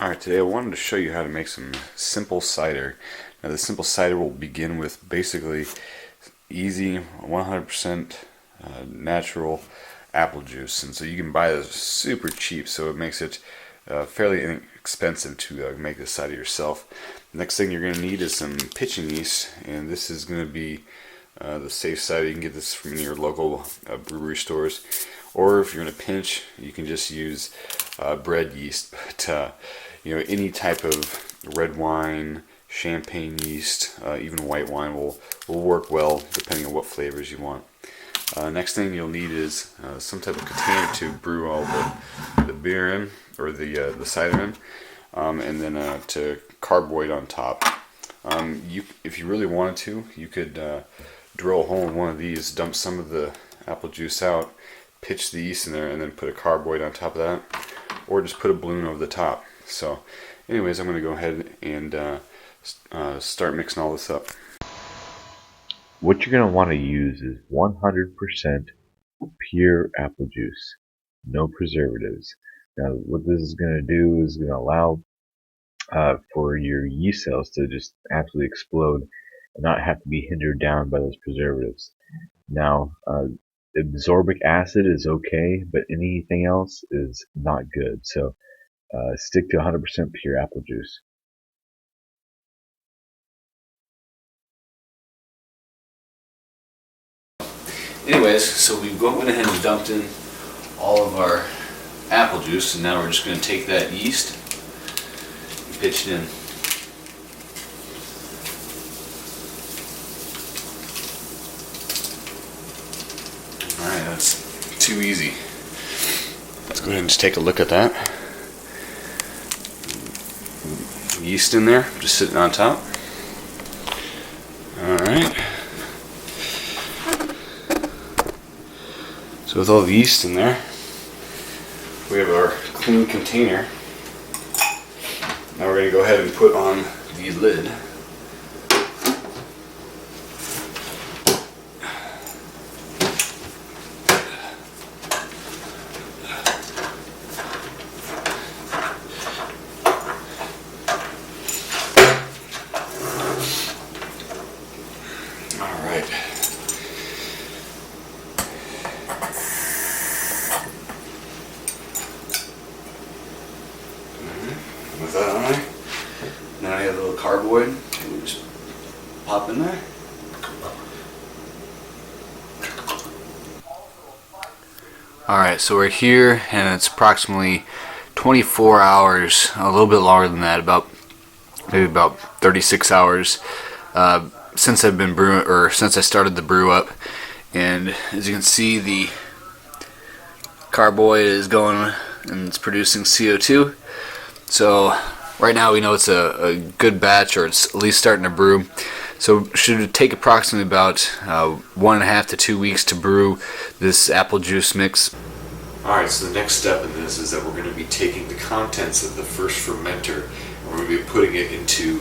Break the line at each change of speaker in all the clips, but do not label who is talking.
Alright, today I wanted to show you how to make some simple cider. Now the simple cider will begin with basically easy 100% natural apple juice, and so you can buy this super cheap, so it makes it fairly inexpensive to make this cider yourself. Next thing you're going to need is some pitching yeast, and this is going to be the safe cider. You can get this from your local brewery stores, or if you're in a pinch, you can just use bread yeast. But you know, any type of red wine, champagne yeast, even white wine will work well depending on what flavors you want. Next thing you'll need is some type of container to brew all the beer in, or the cider in, and then to carboy on top. If you really wanted to, you could drill a hole in one of these, dump some of the apple juice out, pitch the yeast in there, and then put a carboy on top of that, or just put a balloon over the top. So anyways, I'm going to go ahead and start mixing all this up.
What you're going to want to use is 100% pure apple juice, no preservatives. Now what this is going to do is going to allow for your yeast cells to just absolutely explode and not have to be hindered down by those preservatives. Now absorbic acid is okay, but anything else is not good. So stick to 100% pure apple juice.
Anyways, so we've went ahead and dumped in all of our apple juice, and now we're just going to take that yeast and pitch it in. Alright, that's too easy. Let's go ahead and just take a look at that. Yeast in there, just sitting on top. Alright. So with all the yeast in there, we have our clean container. Now we're going to go ahead and put on the lid. Alright. With that on there, now I have a little carboy, we'll just pop in there. Alright, so we're here and it's approximately 24 hours, a little bit longer than that, maybe about 36 hours since I've been brewing, or since I started the brew up. And as you can see, the carboy is going and it's producing CO2. So right now we know it's a good batch, or it's at least starting to brew. So it should take approximately about 1.5 to 2 weeks to brew this apple juice mix. Alright, so the next step in this is that we're going to be taking the contents of the first fermenter and we're going to be putting it into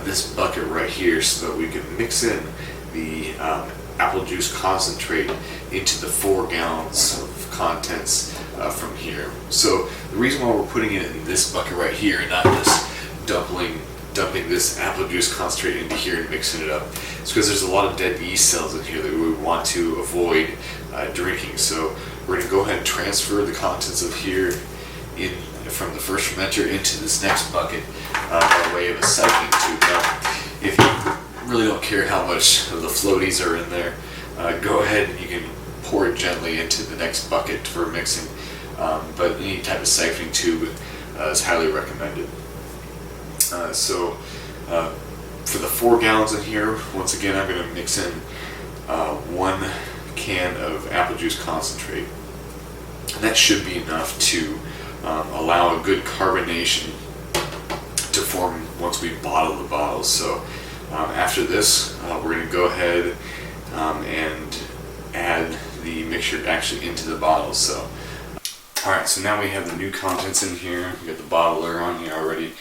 this bucket right here so that we can mix in the apple juice concentrate into the 4 gallons of contents from here. So the reason why we're putting it in this bucket right here and not just dumping this apple juice concentrate into here and mixing it up is because there's a lot of dead yeast cells in here that we want to avoid drinking. So we're going to go ahead and transfer the contents of here from the first fermenter into this next bucket by way of a cycling tube. Now, if you really don't care how much of the floaties are in there, go ahead and you can pour it gently into the next bucket for mixing. But any type of siphoning tube is highly recommended. So for the 4 gallons in here, once again I'm going to mix in 1 can of apple juice concentrate. And that should be enough to allow a good carbonation to form once we bottle the bottles. So after this, we're going to go ahead and add the mixture actually into the bottles. So alright, so now we have the new contents in here. We got the bottler on here already.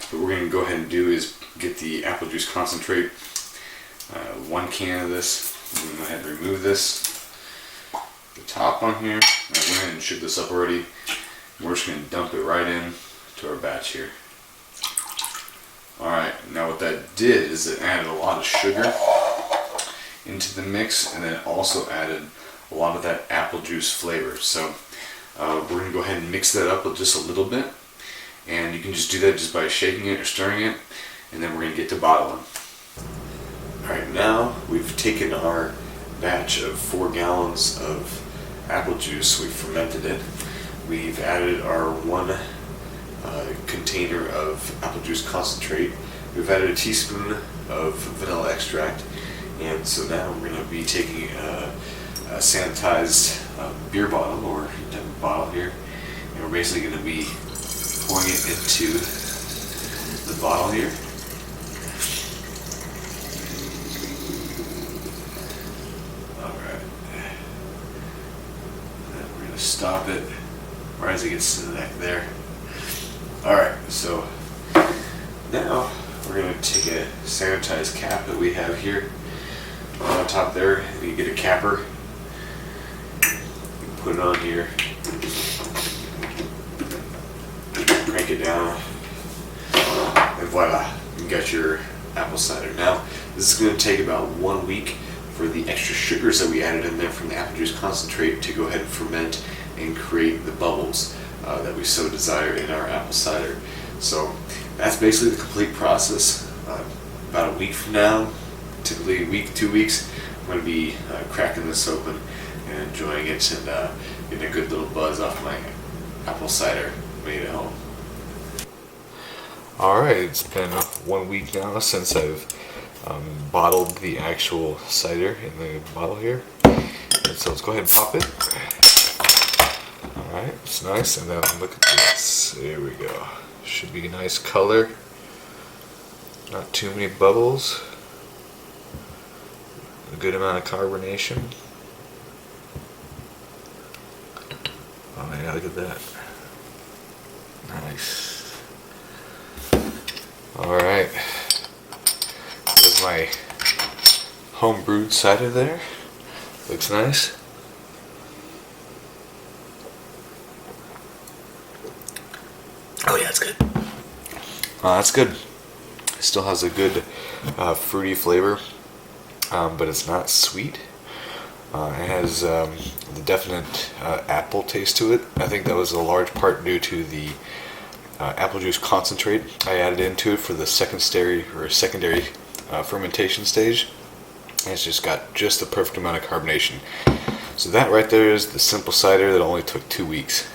What we're going to go ahead and do is get the apple juice concentrate, 1 can of this. I'm going to go ahead and remove this, the top on here. I went ahead and shook this up already. We're just going to dump it right in to our batch here. Alright, now what that did is it added a lot of sugar into the mix, and then it also added a lot of that apple juice flavor. So we're going to go ahead and mix that up with just a little bit, and you can just do that just by shaking it or stirring it, and then we're going to get to bottling. Alright, now we've taken our batch of 4 gallons of apple juice, we've fermented it, we've added our 1 container of apple juice concentrate, we've added a teaspoon of vanilla extract, and so now we're going to be taking a sanitized beer bottle, or type of bottle here, and we're basically going to be pouring it into the bottle here. Alright, then we're going to stop it right as it gets to the neck there. Alright, so now we're going to take a sanitized cap that we have here on top there, and you get a capper, you put it on here, crank it down, and voila, you got your apple cider. Now this is going to take about 1 week for the extra sugars that we added in there from the apple juice concentrate to go ahead and ferment and create the bubbles that we so desire in our apple cider. So that's basically the complete process. About a week from now, typically a week, 2 weeks, I'm going to be cracking this open and enjoying it, and getting a good little buzz off my apple cider made at home. Alright, it's been 1 week now since I've bottled the actual cider in the bottle here. And so let's go ahead and pop it. Alright, it's nice, and then look at this. There we go. Should be a nice color. Not too many bubbles. A good amount of carbonation. Oh yeah, look at that. Nice. Alright. There's my home brewed cider there. Looks nice. Oh yeah, it's good. That's good. It still has a good fruity flavor, but it's not sweet. It has the definite apple taste to it. I think that was a large part due to the apple juice concentrate I added into it for the secondary fermentation stage. And it's just got just the perfect amount of carbonation. So that right there is the simple cider that only took 2 weeks.